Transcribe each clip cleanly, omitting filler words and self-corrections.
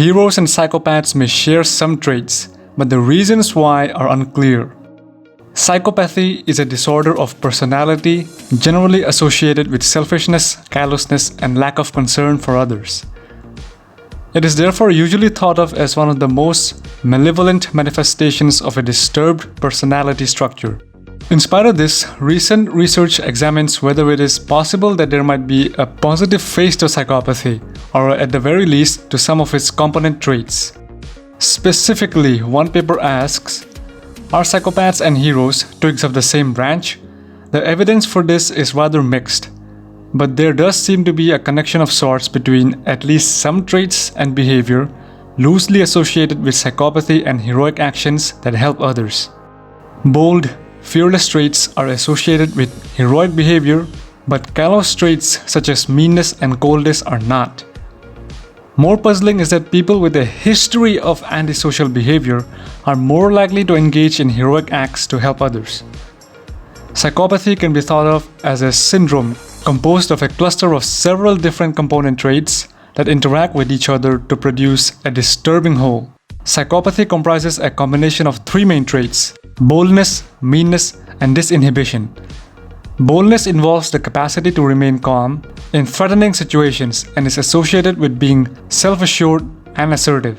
Heroes and psychopaths may share some traits, but the reasons why are unclear. Psychopathy is a disorder of personality generally associated with selfishness, callousness, and lack of concern for others. It is therefore usually thought of as one of the most malevolent manifestations of a disturbed personality structure. In spite of this, recent research examines whether it is possible that there might be a positive face to psychopathy, or at the very least to some of its component traits. Specifically, one paper asks, are psychopaths and heroes twigs of the same branch? The evidence for this is rather mixed, but there does seem to be a connection of sorts between at least some traits and behavior loosely associated with psychopathy and heroic actions that help others. Bold, fearless traits are associated with heroic behavior, but callous traits such as meanness and coldness are not. More puzzling is that people with a history of antisocial behavior are more likely to engage in heroic acts to help others. Psychopathy can be thought of as a syndrome composed of a cluster of several different component traits that interact with each other to produce a disturbing whole. Psychopathy comprises a combination of three main traits: boldness, meanness, and disinhibition. Boldness involves the capacity to remain calm in threatening situations and is associated with being self-assured and assertive.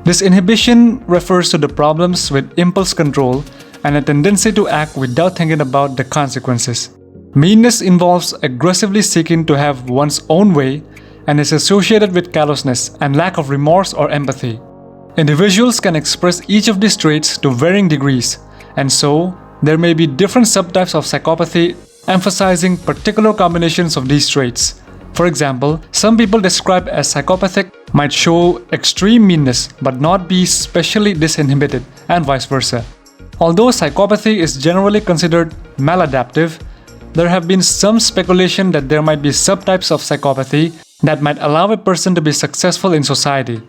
Disinhibition refers to the problems with impulse control and a tendency to act without thinking about the consequences. Meanness involves aggressively seeking to have one's own way and is associated with callousness and lack of remorse or empathy. Individuals can express each of these traits to varying degrees, and so there may be different subtypes of psychopathy emphasizing particular combinations of these traits. For example, some people described as psychopathic might show extreme meanness but not be specially disinhibited, and vice versa. Although psychopathy is generally considered maladaptive, there have been some speculation that there might be subtypes of psychopathy that might allow a person to be successful in society.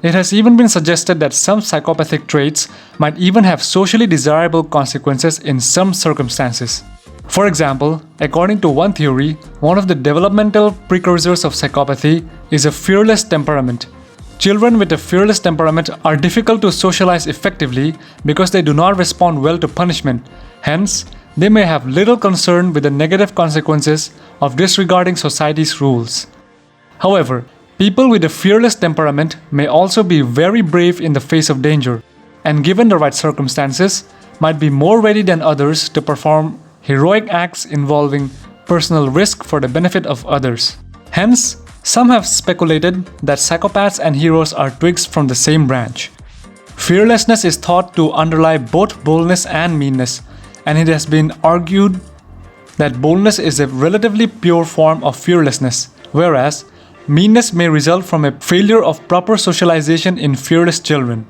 It has even been suggested that some psychopathic traits might even have socially desirable consequences in some circumstances. For example, according to one theory, one of the developmental precursors of psychopathy is a fearless temperament. Children with a fearless temperament are difficult to socialize effectively because they do not respond well to punishment. Hence, they may have little concern with the negative consequences of disregarding society's rules. However, people with a fearless temperament may also be very brave in the face of danger, and given the right circumstances, might be more ready than others to perform heroic acts involving personal risk for the benefit of others. Hence, some have speculated that psychopaths and heroes are twigs from the same branch. Fearlessness is thought to underlie both boldness and meanness, and it has been argued that boldness is a relatively pure form of fearlessness, whereas meanness may result from a failure of proper socialization in fearless children.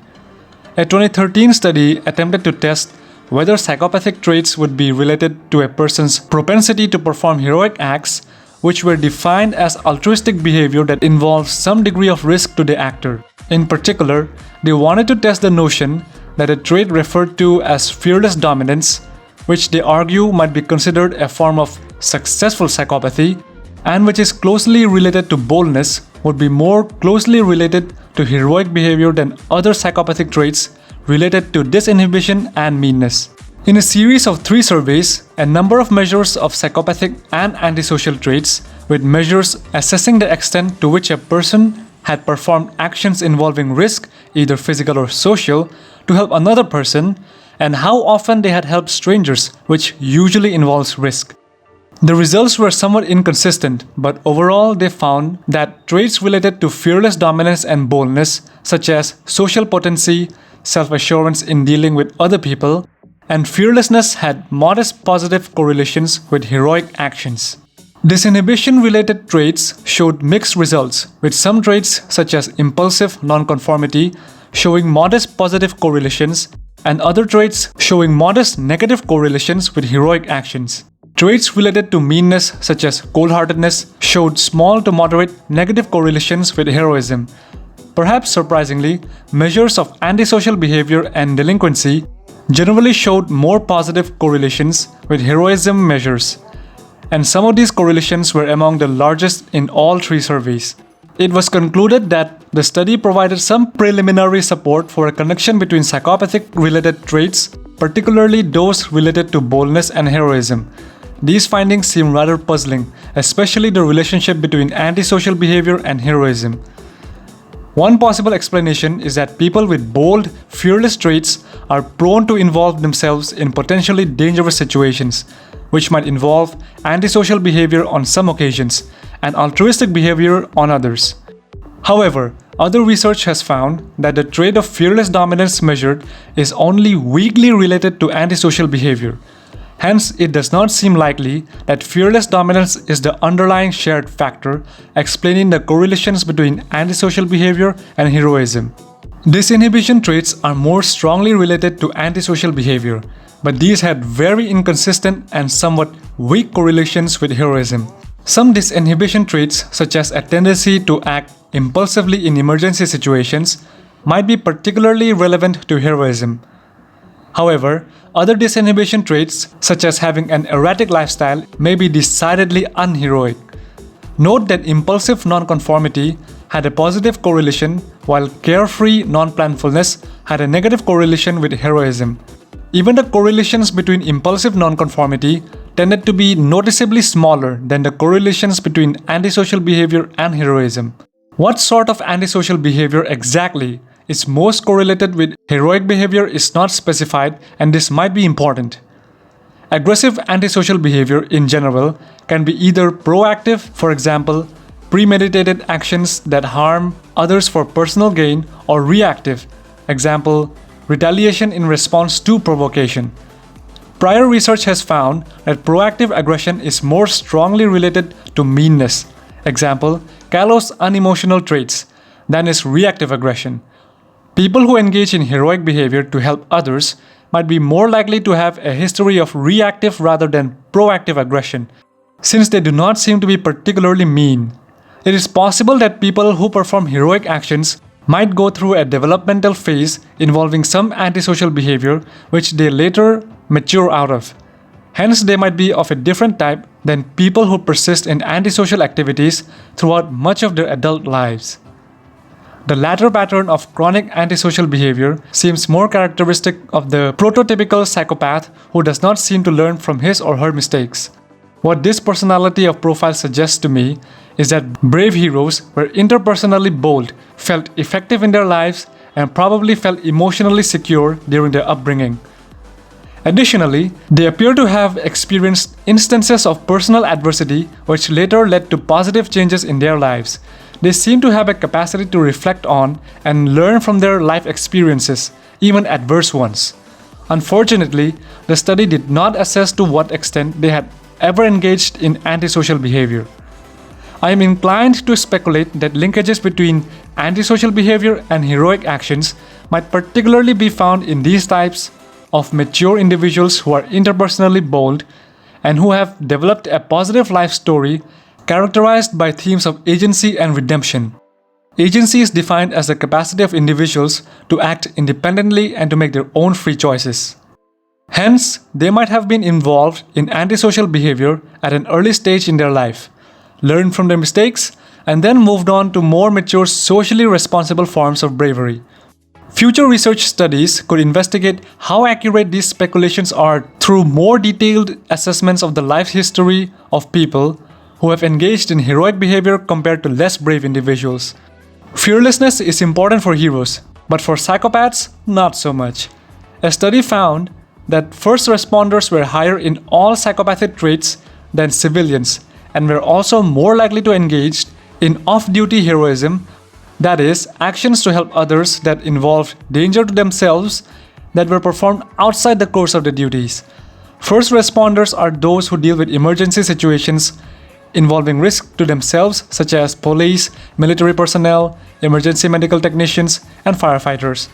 A 2013 study attempted to test whether psychopathic traits would be related to a person's propensity to perform heroic acts, which were defined as altruistic behavior that involves some degree of risk to the actor. In particular, they wanted to test the notion that a trait referred to as fearless dominance, which they argue might be considered a form of successful psychopathy, and which is closely related to boldness, would be more closely related to heroic behavior than other psychopathic traits related to disinhibition and meanness. In a series of 3 surveys, a number of measures of psychopathic and antisocial traits, with measures assessing the extent to which a person had performed actions involving risk, either physical or social, to help another person, and how often they had helped strangers, which usually involves risk. The results were somewhat inconsistent, but overall they found that traits related to fearless dominance and boldness, such as social potency, self-assurance in dealing with other people, and fearlessness had modest positive correlations with heroic actions. Disinhibition-related traits showed mixed results, with some traits such as impulsive nonconformity showing modest positive correlations, and other traits showing modest negative correlations with heroic actions. Traits related to meanness such as cold-heartedness showed small to moderate negative correlations with heroism. Perhaps surprisingly, measures of antisocial behavior and delinquency generally showed more positive correlations with heroism measures, and some of these correlations were among the largest in all 3 surveys. It was concluded that the study provided some preliminary support for a connection between psychopathic-related traits, particularly those related to boldness and heroism. These findings seem rather puzzling, especially the relationship between antisocial behavior and heroism. One possible explanation is that people with bold, fearless traits are prone to involve themselves in potentially dangerous situations, which might involve antisocial behavior on some occasions and altruistic behavior on others. However, other research has found that the trait of fearless dominance measured is only weakly related to antisocial behavior. Hence, it does not seem likely that fearless dominance is the underlying shared factor explaining the correlations between antisocial behavior and heroism. Disinhibition traits are more strongly related to antisocial behavior, but these had very inconsistent and somewhat weak correlations with heroism. Some disinhibition traits, such as a tendency to act impulsively in emergency situations, might be particularly relevant to heroism. However, other disinhibition traits, such as having an erratic lifestyle, may be decidedly unheroic. Note that impulsive nonconformity had a positive correlation, while carefree nonplanfulness had a negative correlation with heroism. Even the correlations between impulsive nonconformity tended to be noticeably smaller than the correlations between antisocial behavior and heroism. What sort of antisocial behavior exactly is most correlated with heroic behavior is not specified, and this might be important. Aggressive antisocial behavior in general can be either proactive, for example, premeditated actions that harm others for personal gain, or reactive, example, retaliation in response to provocation. Prior research has found that proactive aggression is more strongly related to meanness, example, callous unemotional traits, than is reactive aggression. People who engage in heroic behavior to help others might be more likely to have a history of reactive rather than proactive aggression, since they do not seem to be particularly mean. It is possible that people who perform heroic actions might go through a developmental phase involving some antisocial behavior which they later mature out of. Hence, they might be of a different type than people who persist in antisocial activities throughout much of their adult lives. The latter pattern of chronic antisocial behavior seems more characteristic of the prototypical psychopath who does not seem to learn from his or her mistakes. What this personality of profile suggests to me is that brave heroes were interpersonally bold, felt effective in their lives, and probably felt emotionally secure during their upbringing. Additionally, they appear to have experienced instances of personal adversity which later led to positive changes in their lives. They seem to have a capacity to reflect on and learn from their life experiences, even adverse ones. Unfortunately, the study did not assess to what extent they had ever engaged in antisocial behavior. I am inclined to speculate that linkages between antisocial behavior and heroic actions might particularly be found in these types of mature individuals who are interpersonally bold and who have developed a positive life story characterized by themes of agency and redemption. Agency is defined as the capacity of individuals to act independently and to make their own free choices. Hence, they might have been involved in antisocial behavior at an early stage in their life, learned from their mistakes, and then moved on to more mature socially responsible forms of bravery. Future research studies could investigate how accurate these speculations are through more detailed assessments of the life history of people who have engaged in heroic behavior compared to less brave individuals. Fearlessness is important for heroes, but for psychopaths, not so much. A study found that first responders were higher in all psychopathic traits than civilians and were also more likely to engage in off-duty heroism, that is, actions to help others that involved danger to themselves that were performed outside the course of the duties. First responders are those who deal with emergency situations involving risk to themselves, such as police, military personnel, emergency medical technicians, and firefighters.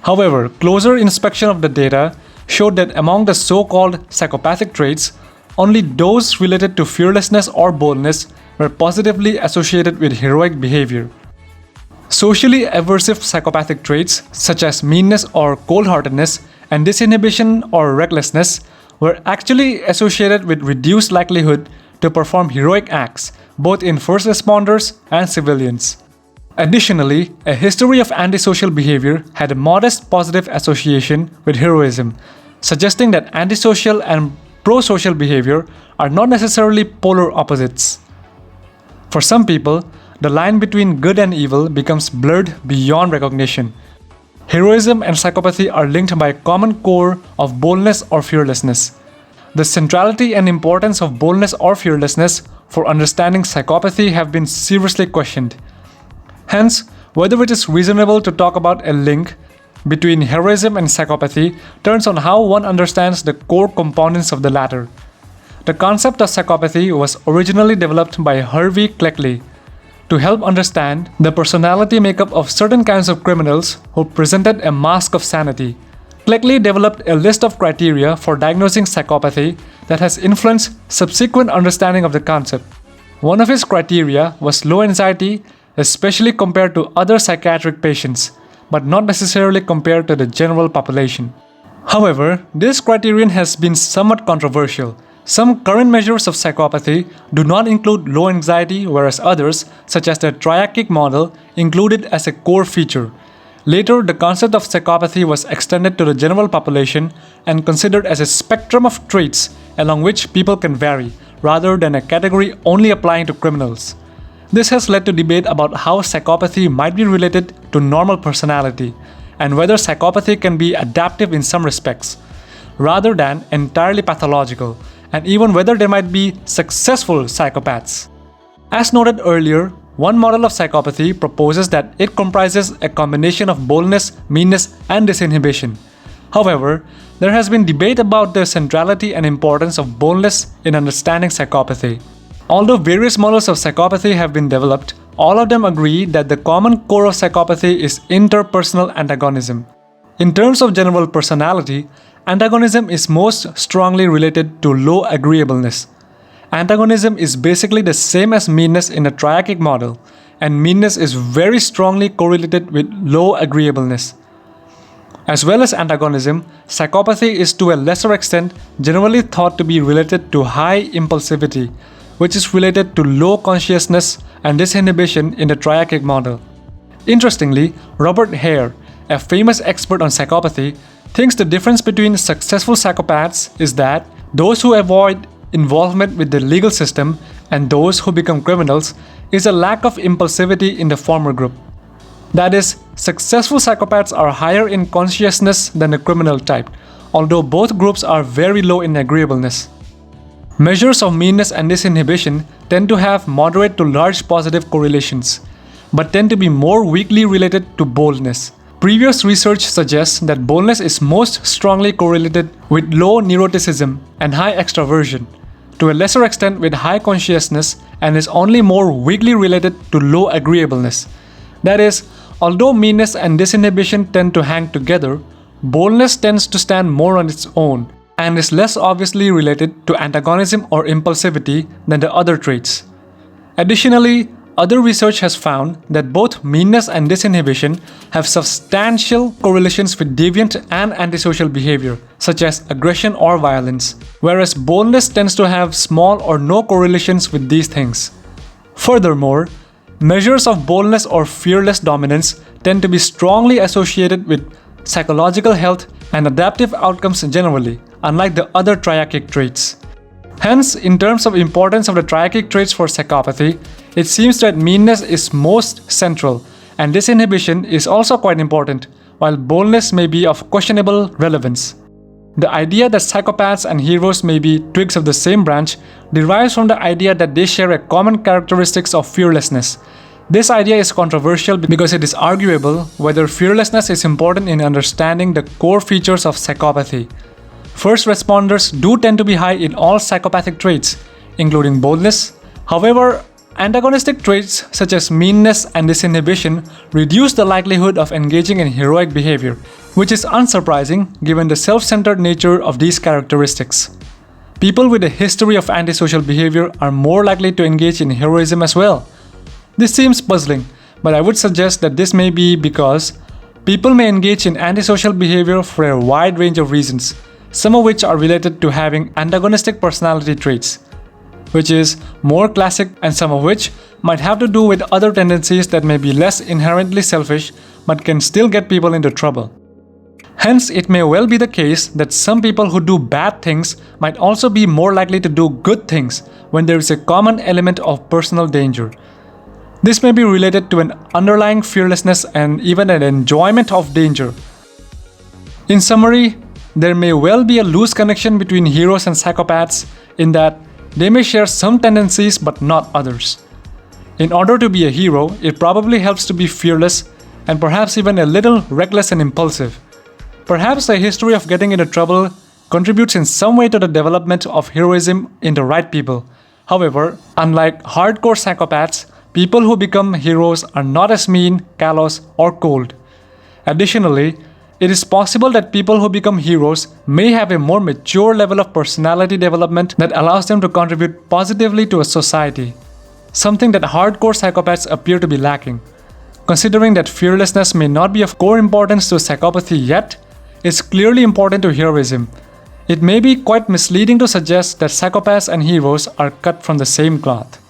However, closer inspection of the data showed that among the so-called psychopathic traits, only those related to fearlessness or boldness were positively associated with heroic behavior. Socially aversive psychopathic traits, such as meanness or cold-heartedness, and disinhibition or recklessness, were actually associated with reduced likelihood to perform heroic acts, both in first responders and civilians. Additionally, a history of antisocial behavior had a modest positive association with heroism, suggesting that antisocial and pro-social behavior are not necessarily polar opposites. For some people, the line between good and evil becomes blurred beyond recognition. Heroism and psychopathy are linked by a common core of boldness or fearlessness. The centrality and importance of boldness or fearlessness for understanding psychopathy have been seriously questioned. Hence, whether it is reasonable to talk about a link between heroism and psychopathy turns on how one understands the core components of the latter. The concept of psychopathy was originally developed by Harvey Cleckley to help understand the personality makeup of certain kinds of criminals who presented a mask of sanity. Cleckley developed a list of criteria for diagnosing psychopathy that has influenced subsequent understanding of the concept. One of his criteria was low anxiety, especially compared to other psychiatric patients, but not necessarily compared to the general population. However, this criterion has been somewhat controversial. Some current measures of psychopathy do not include low anxiety, whereas others, such as the triachic model, include it as a core feature. Later, the concept of psychopathy was extended to the general population and considered as a spectrum of traits along which people can vary, rather than a category only applying to criminals. This has led to debate about how psychopathy might be related to normal personality, and whether psychopathy can be adaptive in some respects, rather than entirely pathological, and even whether there might be successful psychopaths. As noted earlier, one model of psychopathy proposes that it comprises a combination of boldness, meanness, and disinhibition. However, there has been debate about the centrality and importance of boldness in understanding psychopathy. Although various models of psychopathy have been developed, all of them agree that the common core of psychopathy is interpersonal antagonism. In terms of general personality, antagonism is most strongly related to low agreeableness. Antagonism is basically the same as meanness in a triachic model, and meanness is very strongly correlated with low agreeableness. As well as antagonism, psychopathy is to a lesser extent generally thought to be related to high impulsivity, which is related to low consciousness and disinhibition in the triachic model. Interestingly, Robert Hare, a famous expert on psychopathy, thinks the difference between successful psychopaths is that those who avoid involvement with the legal system and those who become criminals is a lack of impulsivity in the former group. That is, successful psychopaths are higher in consciousness than the criminal type, although both groups are very low in agreeableness. Measures of meanness and disinhibition tend to have moderate to large positive correlations, but tend to be more weakly related to boldness. Previous research suggests that boldness is most strongly correlated with low neuroticism and high extraversion, to a lesser extent with high consciousness, and is only more weakly related to low agreeableness. That is, although meanness and disinhibition tend to hang together, boldness tends to stand more on its own and is less obviously related to antagonism or impulsivity than the other traits. Additionally, other research has found that both meanness and disinhibition have substantial correlations with deviant and antisocial behavior, such as aggression or violence, whereas boldness tends to have small or no correlations with these things. Furthermore, measures of boldness or fearless dominance tend to be strongly associated with psychological health and adaptive outcomes generally, unlike the other triachic traits. Hence, in terms of importance of the triachic traits for psychopathy, it seems that meanness is most central, and disinhibition is also quite important, while boldness may be of questionable relevance. The idea that psychopaths and heroes may be twigs of the same branch derives from the idea that they share a common characteristics of fearlessness. This idea is controversial because it is arguable whether fearlessness is important in understanding the core features of psychopathy. First responders do tend to be high in all psychopathic traits, including boldness. However, antagonistic traits such as meanness and disinhibition reduce the likelihood of engaging in heroic behavior, which is unsurprising given the self-centered nature of these characteristics. People with a history of antisocial behavior are more likely to engage in heroism as well. This seems puzzling, but I would suggest that this may be because people may engage in antisocial behavior for a wide range of reasons, some of which are related to having antagonistic personality traits. which is more classic and some of which might have to do with other tendencies that may be less inherently selfish but can still get people into trouble. Hence, it may well be the case that some people who do bad things might also be more likely to do good things when there is a common element of personal danger. This may be related to an underlying fearlessness and even an enjoyment of danger. In summary, there may well be a loose connection between heroes and psychopaths in that they may share some tendencies but not others. In order to be a hero, it probably helps to be fearless and perhaps even a little reckless and impulsive. Perhaps a history of getting into trouble contributes in some way to the development of heroism in the right people. However, unlike hardcore psychopaths, people who become heroes are not as mean, callous, or cold. Additionally, it is possible that people who become heroes may have a more mature level of personality development that allows them to contribute positively to a society, something that hardcore psychopaths appear to be lacking. Considering that fearlessness may not be of core importance to psychopathy yet, it's clearly important to heroism. It may be quite misleading to suggest that psychopaths and heroes are cut from the same cloth.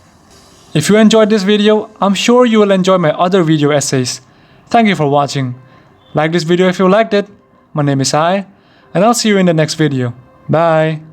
If you enjoyed this video, I'm sure you will enjoy my other video essays. Thank you for watching. Like this video if you liked it. My name is Sai, and I'll see you in the next video. Bye.